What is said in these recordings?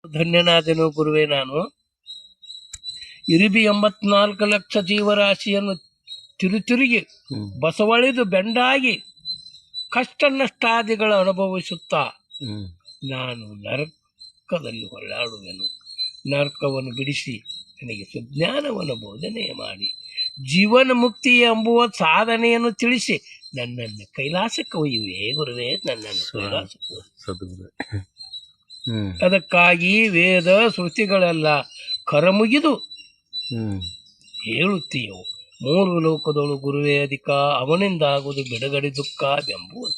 ಧನ್ಯನಾದೆನು ಗುರುವೇ. ನಾನು ಇರಿಬಿ 84 ಲಕ್ಷ ಜೀವರಾಶಿಯನ್ನು ತಿರುಗಿ ಬಸವಳಿದು ಬೆಂಡಾಗಿ ಕಷ್ಟ ನಷ್ಟಾದಿಗಳ ಅನುಭವಿಸುತ್ತಾ ನಾನು ನರಕದಲ್ಲಿ ಹೊರಳಾಡುವೆನು. ನರಕವನ್ನು ಬಿಡಿಸಿ ನನಗೆ ಸುಜ್ಞಾನವನ್ನು ಬೋಧನೆ ಮಾಡಿ ಜೀವನ ಮುಕ್ತಿ ಎಂಬುವ ಸಾಧನೆಯನ್ನು ತಿಳಿಸಿ ನನ್ನನ್ನು ಕೈಲಾಸಕ್ಕೆ ಒಯ್ಯುವೆ ಗುರುವೇ, ನನ್ನನ್ನು ಕೈಲಾಸಕ್ಕೆ. ಅದಕ್ಕಾಗಿ ವೇದ ಶ್ರುತಿಗಳೆಲ್ಲ ಕರಮುಗಿದು ಹೇಳುತ್ತೀಯವು. 3 ಲೋಕದೊಳು ಗುರುವೇ ಅಧಿಕ, ಅವನಿಂದಾಗುವುದು ಬಿಡುಗಡೆ ದುಃಖವೆಂಬುದು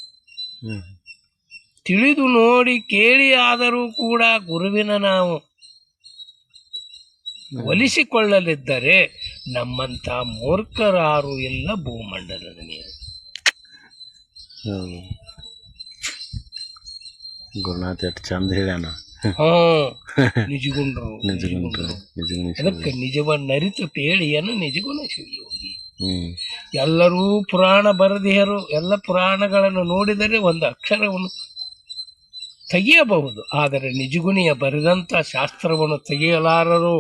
ತಿಳಿದು ನೋಡಿ ಕೇಳಿ. ಆದರೂ ಕೂಡ ಗುರುವಿನ ನಾವು ಒಲಿಸಿಕೊಳ್ಳಲಿದ್ದರೆ ನಮ್ಮಂತ ಮೂರ್ಖರಾರು ಎಲ್ಲ ಭೂಮಂಡಲದ ಮೇಲೆ. ಗುರುನಾಥ ಎಷ್ಟು ಚಂದ ಹೇಳ್ಯಾನ. ನಿಜಗುಂಡ್ರು ಅದಕ್ಕೆ ನಿಜವನ್ನ ಅರಿತು ಪೇಳಿಯನ್ನು ನಿಜಗುಣ ಶಿವಯೋಗಿ. ಎಲ್ಲರೂ ಪುರಾಣ ಬರದಿಯರು ಎಲ್ಲ ಪುರಾಣಗಳನ್ನು ನೋಡಿದರೆ ಒಂದು ಅಕ್ಷರವನ್ನು ತೆಗೆಯಬಹುದು, ಆದರೆ ನಿಜಗುಣಿಯ ಬರೆದಂತ ಶಾಸ್ತ್ರವನ್ನು ತೆಗೆಯಲಾರರು.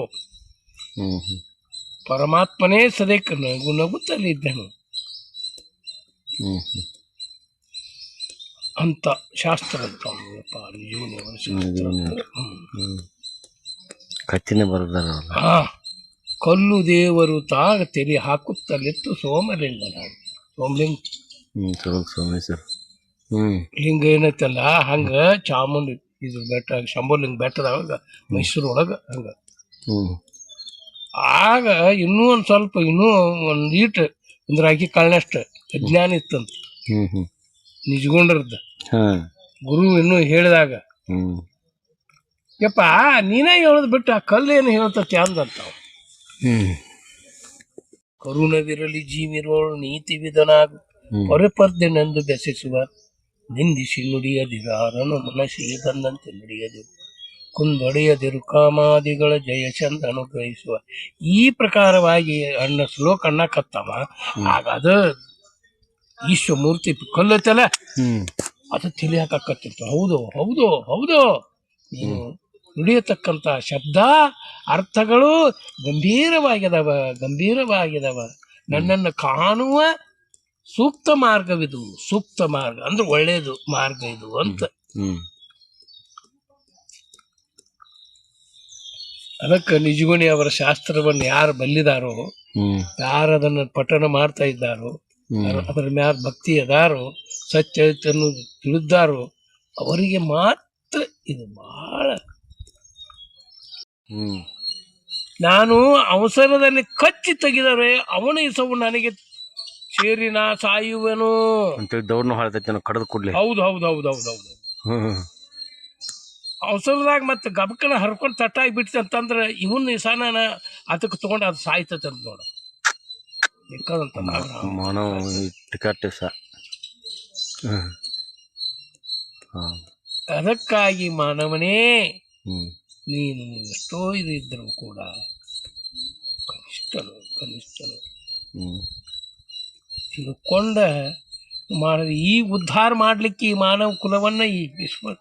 ಪರಮಾತ್ಮನೇ ಸದೇಕ ನಗು ನಗುತ್ತಲಿದ್ದನು ಅಂತ ಶಾಸ್ತ್ರ ಅಂತ ಕಚ್ಚಿನೇ ಬರದಾರ. ಕಲ್ಲು ದೇವರು ತಾಗ ತೆರೆ ಹಾಕುತ್ತಲಿತ್ತು ಸೋಮಲಿಂಗ. ನಾನು ಸೋಮೇಶ್ವರ ಲಿಂಗ ಏನೈತಲ್ಲ ಹಂಗ ಚಾಮುಂಡಿ ಇದು ಬೆಟ್ಟ ಶಂಭುಲಿಂಗ ಬೆಟ್ಟದಾಗ ಮೈಸೂರು ಒಳಗ ಹಂಗ. ಆಗ ಇನ್ನೂ ಒಂದ್ ಸ್ವಲ್ಪ ಇನ್ನೂ ಒಂದ್ ಈಟ್ ಅಂದ್ರೆ ಆಕಿ ಕಾಳನಷ್ಟ ಅಜ್ಞಾನ ಇತ್ತಂತ ನಿಜಗೊಂಡ್ರದ್ದ. ಗುರು ಇನ್ನೂ ಹೇಳಿದಾಗ ಯಪ್ಪ ನೀನೇ ಹೇಳೋದ್ ಬಿಟ್ಟು ಆ ಕಲ್ಲು ಏನು ಹೇಳ್ತತಿ ಅಂದಂತ. ಕರುಣವಿರಲಿ ಜೀವಿರೋಳು ನೀತಿ ವಿಧನಾಗು ಹೊರಪರ್ದೆನೆಂದು ಬೆಸೆಸುವ ನಿಂದಿಸಿ ನುಡಿಯದಿರಾರನು ಮನಸ್ಸಿಗೆ ಬಂದಂತೆ ನುಡಿಯದಿರು ಕುಂದೊಡೆಯದಿರು ಕಾಮಾದಿಗಳ ಜಯ ಚಂದ ಅನುಗ್ರಹಿಸುವ. ಈ ಪ್ರಕಾರವಾಗಿ ಅಣ್ಣ ಶ್ಲೋಕ ಅನ್ನಕತ್ತವ. ಆಗ ಅದು ಈಶ್ವಮೂರ್ತಿ ಕೊಲ್ಲತ್ತಲ್ಲ ಅದು ತಿಳಿ ಹಾಕತ್ತಿರ್ತ. ಹೌದು ಹೌದು ಹೌದು, ನೀನು ನುಡಿಯತಕ್ಕಂತ ಶಬ್ದ ಅರ್ಥಗಳು ಗಂಭೀರವಾಗಿದವ. ನನ್ನನ್ನು ಕಾಣುವ ಸೂಕ್ತ ಮಾರ್ಗವಿದು. ಸೂಕ್ತ ಮಾರ್ಗ ಅಂದ್ರೆ ಒಳ್ಳೇದು ಮಾರ್ಗ ಇದು ಅಂತ. ಅದಕ್ಕೆ ನಿಜಗುಣಿ ಅವರ ಶಾಸ್ತ್ರವನ್ನು ಯಾರು ಬಲ್ಲಿದಾರೋ, ಯಾರು ಅದನ್ನು ಪಠಣ ಮಾಡ್ತಾ ಇದ್ದಾರೋ, ಅದರ ಮ್ಯಾಲ ಭಕ್ತಿ ಅದಾರೋ, ಸತ್ಯವನ್ನು ತಿಳಿದಾರೋ ಅವರಿಗೆ ಮಾತ್ರ ಇದು ಬಹಳ. ನಾನು ಅವಸರದಲ್ಲಿ ಕಚ್ಚಿ ತೆಗೆದರೆ ಅವನ ಇಸವು ನನಗೆ ಸೇರಿ ನಾ ಸಾಯುವೆನು. ಹೌದು ಹೌದು ಹೌದು ಹೌದು ಹೌದು. ಅವಸರದಾಗ ಮತ್ತೆ ಗಬಕನ ಹರ್ಕೊಂಡು ತಟ್ಟಾಗಿ ಬಿಡ್ತಿ ಅಂತಂದ್ರೆ ಇವನ್ ಇಸಾನ ಅದಕ್ಕೆ ತಗೊಂಡು ಅದು ಸಾಯ್ತತೆ ಅಂತ ನೋಡ. ಅದಕ್ಕಾಗಿ ಮಾನವನೇ ನೀನು ಎಷ್ಟೋ ಇದು ಇದ್ದರೂ ಕೂಡ ಕನಿಷ್ಠನು ತಿಳ್ಕೊಂಡ ಈ ಉದ್ಧಾರ ಮಾಡ್ಲಿಕ್ಕೆ ಈ ಮಾನವ ಕುಲವನ್ನ ಈ ವಿಶ್ವ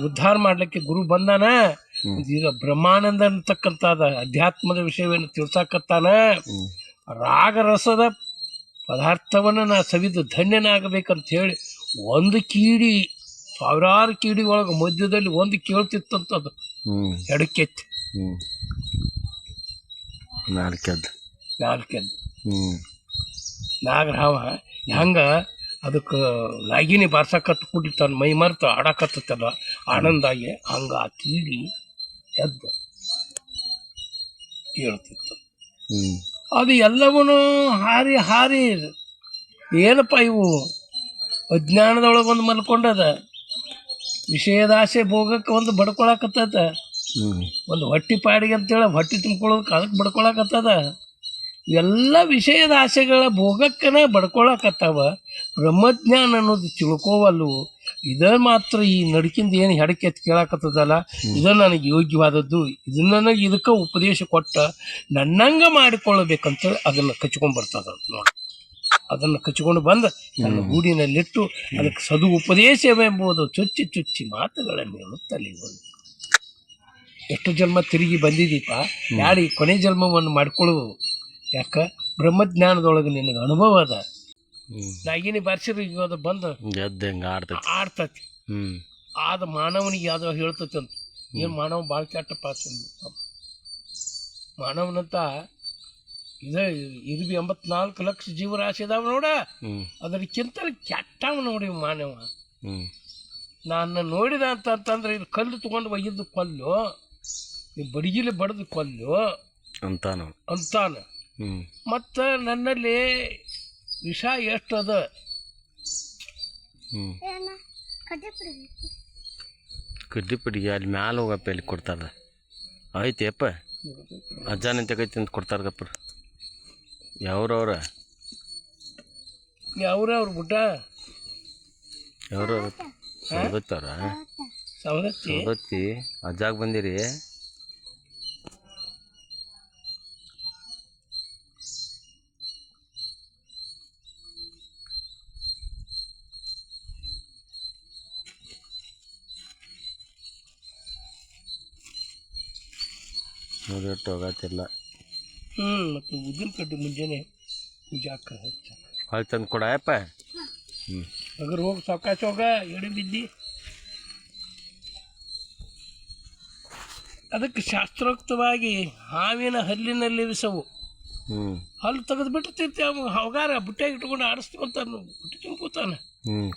ಉದ್ಧಾರ ಮಾಡ್ಲಿಕ್ಕೆ ಗುರು ಬಂದಾನ. ಈಗ ಬ್ರಹ್ಮಾನಂದ ಅಂತಕ್ಕಂಥದ ಅಧ್ಯಾತ್ಮದ ವಿಷಯವನ್ನು ತಿಳ್ಸಾಕತ್ತಾನ. ರಾಗರಸದ ಪದಾರ್ಥವನ್ನು ನಾ ಸವಿದು ಧನ್ಯನಾಗಬೇಕಂತ ಹೇಳಿ ಒಂದು ಕೀಡಿ ಸಾವಿರಾರು ಕೀಡಿ ಒಳಗೆ ಮಧ್ಯದಲ್ಲಿ ಒಂದು ಕೇಳ್ತಿತ್ತಂತದ್ದು ಎಡಕ್ಕೆತ್ತಿ ನಾಲ್ಕೆದ್ದು ನಾಗರಾವ ಹೆಂಗ ಅದಕ್ಕೆ ನಾಗಿನಿ ಬಾರ್ಸಕತ್ ಕೂಡಿ ತನ್ನ ಮೈ ಮರೆತು ಆಡಕತ್ತಲ್ಲ ಆನಂದಾಗಿ ಹಂಗ ಆ ಕೀಡಿ ಎದ್ದು ಕೇಳ್ತಿತ್ತು. ಅದು ಎಲ್ಲವನ್ನೂ ಹಾರಿ ಹಾರಿ ಏನಪ್ಪ ಇವು ಅಜ್ಞಾನದೊಳಗೆ ಒಂದು ಮಲ್ಕೊಂಡದ. ವಿಷಯದಾಸೆ ಭೋಗಕ್ಕೆ ಒಂದು ಬಡ್ಕೊಳಕತ್ತದ. ಒಂದು ಹೊಟ್ಟಿ ಪಾಡಿಗೆ ಅಂತೇಳಿ ಹೊಟ್ಟಿ ತುಂಬ್ಕೊಳ್ಳೋದಕ್ಕೆ ಅದಕ್ಕೆ ಬಡ್ಕೊಳಕತ್ತದ. ಎಲ್ಲ ವಿಷಯದ ಆಸೆಗಳ ಭೋಗಕ್ಕನ ಬಡ್ಕೊಳಕತ್ತಾವ. ಬ್ರಹ್ಮಜ್ಞಾನ ಅನ್ನೋದು ತಿಳ್ಕೋವಲ್ಲು. ಇದ ಮಾತ್ರ ಈ ನಡ್ಕಿಂದ ಏನು ಹೆಡಕ್ಕೆ ಎತ್ತು ಕೇಳಾಕತ್ತದಲ್ಲ, ಇದು ನನಗೆ ಯೋಗ್ಯವಾದದ್ದು, ಇದನ್ನ ಇದಕ್ಕೆ ಉಪದೇಶ ಕೊಟ್ಟ ನನ್ನಂಗ ಮಾಡಿಕೊಳ್ಳಬೇಕಂತೇಳಿ ಅದನ್ನು ಕಚ್ಕೊಂಡ್ಬರ್ತದ ನೋಡಿ. ಅದನ್ನು ಕಚ್ಕೊಂಡು ಬಂದು ನನ್ನ ಗೂಡಿನಲ್ಲಿಟ್ಟು ಅದಕ್ಕೆ ಸದು ಉಪದೇಶವೆಂಬುದು ಚುಚ್ಚಿ ಚುಚ್ಚಿ ಮಾತುಗಳನ್ನು ಹೇಳುತ್ತಲ್ಲಿ ಎಷ್ಟು ಜನ್ಮ ತಿರುಗಿ ಬಂದಿದ್ದೀಪ ಯಾರು ಈ ಕೊನೆ ಜನ್ಮವನ್ನು ಮಾಡ್ಕೊಳ್ಳು ಯಾಕ ಬ್ರಹ್ಮಜ್ಞಾನದೊಳಗೆ ನಿನಗೆ ಅನುಭವ ಅದ ನಾಗಿನಿ ಬಾರ್ಸಿರು ಈಗ ಅದು ಬಂದು ಗೆದ್ದು ಹೆಂಗೆ ಆಡ್ತತಿ ಆದ ಮಾನವನಿಗೆ ಯಾವ್ದೋ ಹೇಳ್ತತಿ ಅಂತ ಏನು ಮಾನವ ಭಾಳ ಕೆಟ್ಟಪ್ಪ ಮಾನವನಂತ ಇದೇ 84 ಲಕ್ಷ ಜೀವರಾಶಿ ಇದಾವ ನೋಡ ಅದಕ್ಕಿಂತ ಕೆಟ್ಟವ ನೋಡಿ ಮಾನವ. ನಾನು ನೋಡಿದ ಅಂತಂದ್ರೆ ಇದು ಕಲ್ಲು ತಗೊಂಡು ಒಯ್ಯಿದ್ದು ಕೊಲ್ಲು, ಈ ಬಡಗಿಲಿ ಬಡ್ದು ಕೊಲ್ಲು ಅಂತಾನ. ಮತ್ತು ನನ್ನಲ್ಲಿ ವಿಷ ಎಷ್ಟು ಅದ ಕಡ್ಡಿ ಪಡಿಗೆ ಅಲ್ಲಿ ಮ್ಯಾಲ ಹೋಗಪ್ಪ ಇಲ್ಲಿ ಕೊಡ್ತಾರ ಐತಿ ಅಪ್ಪ ಅಜ್ಜ ನಿಂತಕೈತಿ ಅಂತ ಕೊಡ್ತಾರಪ್ಪ. ಯಾವ್ರವ್ರ ಬುಡ್ಡ ಯಾವ್ರವ್ರ ಸೌದತ್ತವ್ರ ಸೌದತ್ತಿ ಅಜ್ಜಾಗ ಬಂದಿರಿ. ನೋಡಿ ಒಟ್ಟು ಹೋಗತ್ತಿಲ್ಲ. ಮತ್ತು ಉದ್ದಿನ ಕಡ್ಡಿ ಮುಂಜಾನೆ ಪೂಜಾಕ ಹೊಳ್ ತಂದು ಕೊಡಪ್ಪ. ಅಗರ್ ಹೋಗಿ ಸಾವಕಾಶ ಹೋಗ ಎಡೆ ಬಿದ್ದಿ. ಅದಕ್ಕೆ ಶಾಸ್ತ್ರೋಕ್ತವಾಗಿ ಹಾವಿನ ಹಲ್ಲಿನಲ್ಲಿ ವಿಷವು ಹಲ್ಲು ತೆಗೆದು ಬಿಟ್ಟಿರ್ತಿ ಅವ ಹೌಗಾರ ಬುಟ್ಟಾಗಿ ಇಟ್ಕೊಂಡು ಆಡಿಸ್ಕೊಂತಾನ ಬುಟ್ಟಿ ತುಂಬ್ಕೋತಾನ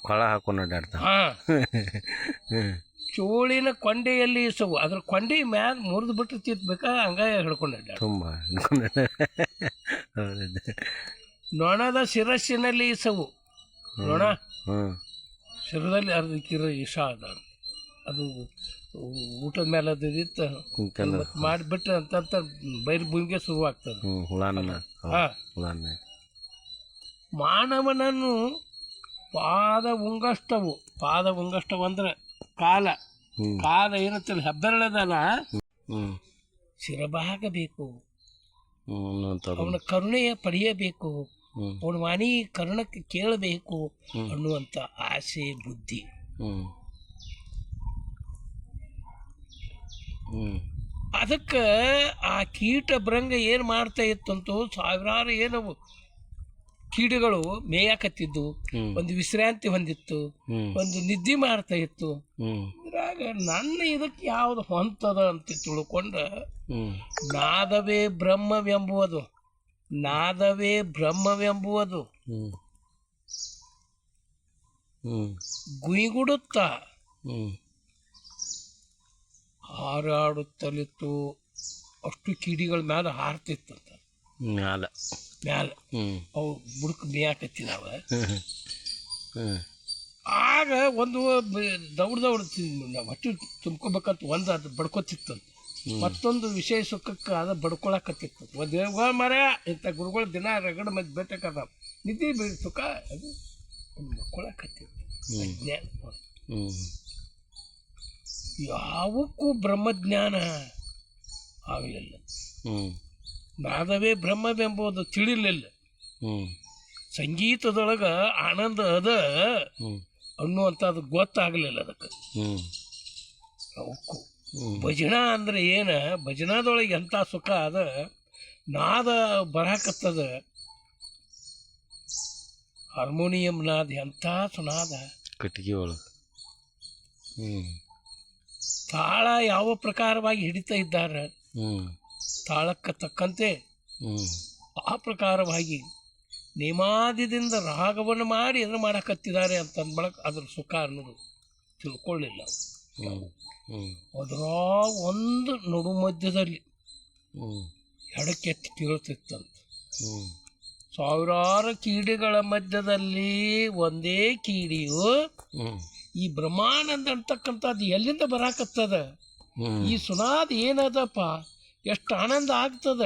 ಕೊಳ ಹಾಕೊಂಡು ಅಡ್ಡಾಡ್ತಾನ. ಚೋಳಿನ ಕೊಂಡೆಯಲ್ಲಿ ಇಸವು ಅದ್ರ ಕೊಂಡೆ ಮ್ಯಾಲ ಮುರಿದು ಬಿಟ್ಟಿರ್ತಿತ್ಬೇಕಾ ಹಂಗಾಯ ಹಿಡ್ಕೊಂಡು ಅಡ್ಡಾಡ. ತುಂಬ ನೊಣದ ಶಿರಸ್ಸಿನಲ್ಲಿ ಇಸವು ನೊಣ ಶಿರದಲ್ಲಿ ಅರ್ಧಕ್ಕಿರೋ ಇಷ ಅದ ಅದು ಊಟದ ಮೇಲೆ ಅದು ಇತ್ತು ಮಾಡಿಬಿಟ್ರೆ ಅಂತ ಬೈರು ಭೂಮಿಗೆ ಶುರುವಾಗ್ತದೆ. ಮಾನವನನ್ನು ಪಾದ ಉಂಗಷ್ಟವು ಅಂದ್ರೆ ಕಾಲ ಏನಂತ ಹೆಬ್ಬೆರಳದಲ್ಲ ಶಿರಭಾಗ ಬೇಕು, ಅವನ ಕರುಣೆಯ ಪಡೆಯಬೇಕು, ಅವನ ವಾಣಿ ಕರುಣಕ್ಕೆ ಕೇಳಬೇಕು ಅನ್ನುವಂಥ ಆಸೆ ಬುದ್ಧಿ. ಅದಕ್ಕೆ ಆ ಕೀಟ ಭೃಂಗ ಏನು ಮಾಡ್ತಾ ಇತ್ತಂತೂ ಸಾವಿರಾರು ಏನವು ಕೀಡುಗಳು ಮೇಯಾಕತ್ತಿದ್ದು, ಒಂದು ವಿಶ್ರಾಂತಿ ಹೊಂದಿತ್ತು, ಒಂದು ನಿದ್ದೆ ಮಾಡ್ತಾ ಇತ್ತು. ಇದ್ರಾಗ ನನ್ನ ಇದಕ್ಕೆ ಯಾವುದು ಹೊಂತದ ಅಂತ ತಿಳ್ಕೊಂಡ ನಾದವೇ ಬ್ರಹ್ಮವೆಂಬುವುದು ಗುಯಿಗುಡುತ್ತ ಹಾರಾಡುತ್ತಲಿತ್ತು. ಅಷ್ಟು ಕಿಡಿಗಳ ಮ್ಯಾಲ ಹಾರ್ತಿತ್ತಂತ ಮ್ಯಾಲ ಅವು ಬುಡಕ್ ಮೇಯಾಕತ್ತಿ ನಾವ. ಆಗ ಒಂದು ದೌಡ್ ಹೊಟ್ಟೆ ತುಂಬ್ಕೋಬೇಕಂತ ಒಂದು ಅದು ಬಡ್ಕೋತಿತ್ತಂತ, ಮತ್ತೊಂದು ವಿಷಯ ಸುಖಕ್ಕೆ ಅದ ಬಡ್ಕೊಳಕತ್ತಿತ್ತು. ಒಂದು ಮರ ಇಂಥ ಗುರುಗಳು ದಿನ ರಗಡ ಮದ್ದು ಬೇಟಕ್ಕದ ನಿದ್ದೆ ಬೀಳಿ ಸುಖ ಅದು ಬಡ್ಕೊಳಕತ್ತಿತ್ತು. ಯಾವಕ್ಕೂ ಬ್ರಹ್ಮಜ್ಞಾನ ಆಗಲಿಲ್ಲ. ನಾದವೇ ಬ್ರಹ್ಮವೆಂಬುದು ತಿಳಿಲಿಲ್ಲ. ಸಂಗೀತದೊಳಗೆ ಆನಂದ ಅದ ಅನ್ನುವಂಥದ್ದು ಗೊತ್ತಾಗಲಿಲ್ಲ ಅದಕ್ಕೆ. ಅವಕ್ಕೂ ಭಜನಾ ಅಂದ್ರೆ ಏನ, ಭಜನಾದೊಳಗೆ ಎಂಥ ಸುಖ ಅದ, ನಾದ ಬರಾಕತ್ತದ, ಹಾರ್ಮೋನಿಯಂ ನಾದ ಎಂಥ ಸುನಾದ, ಕಟ್ಟಿಗೆ ಒಳಗೆ ತಾಳ ಯಾವ ಪ್ರಕಾರವಾಗಿ ಹಿಡಿತಾ ಇದ್ದಾರೆ, ತಾಳಕ್ಕೆ ತಕ್ಕಂತೆ ಆ ಪ್ರಕಾರವಾಗಿ ನೇಮಾದಿದಿಂದ ರಾಗವನ್ನು ಮಾಡಿ ಎದುರು ಮಾಡಕತ್ತಿದ್ದಾರೆ ಅಂತ ಅಂದ್ಬಳಕ್ ಅದ್ರ ಸುಖ ಅನ್ನೋದು ತಿಳ್ಕೊಳ್ಳಿಲ್ಲ. ಅದರ ಒಂದು ನಡು ಮಧ್ಯದಲ್ಲಿ ಎಡಕ್ಕೆತ್ತಿ ಕೇಳ್ತಿತ್ತಂತ. ಸಾವಿರಾರು ಕೀಡಿಗಳ ಮಧ್ಯದಲ್ಲಿ ಒಂದೇ ಕೀಡಿಯು ಈ ಬ್ರಹ್ಮಾನಂದ ಅಂತಕ್ಕಂಥದ್ದು ಎಲ್ಲಿಂದ ಬರಾಕತ್ತದ, ಈ ಸುನಾದ ಏನದಪ್ಪ, ಎಷ್ಟು ಆನಂದ ಆಗ್ತದ,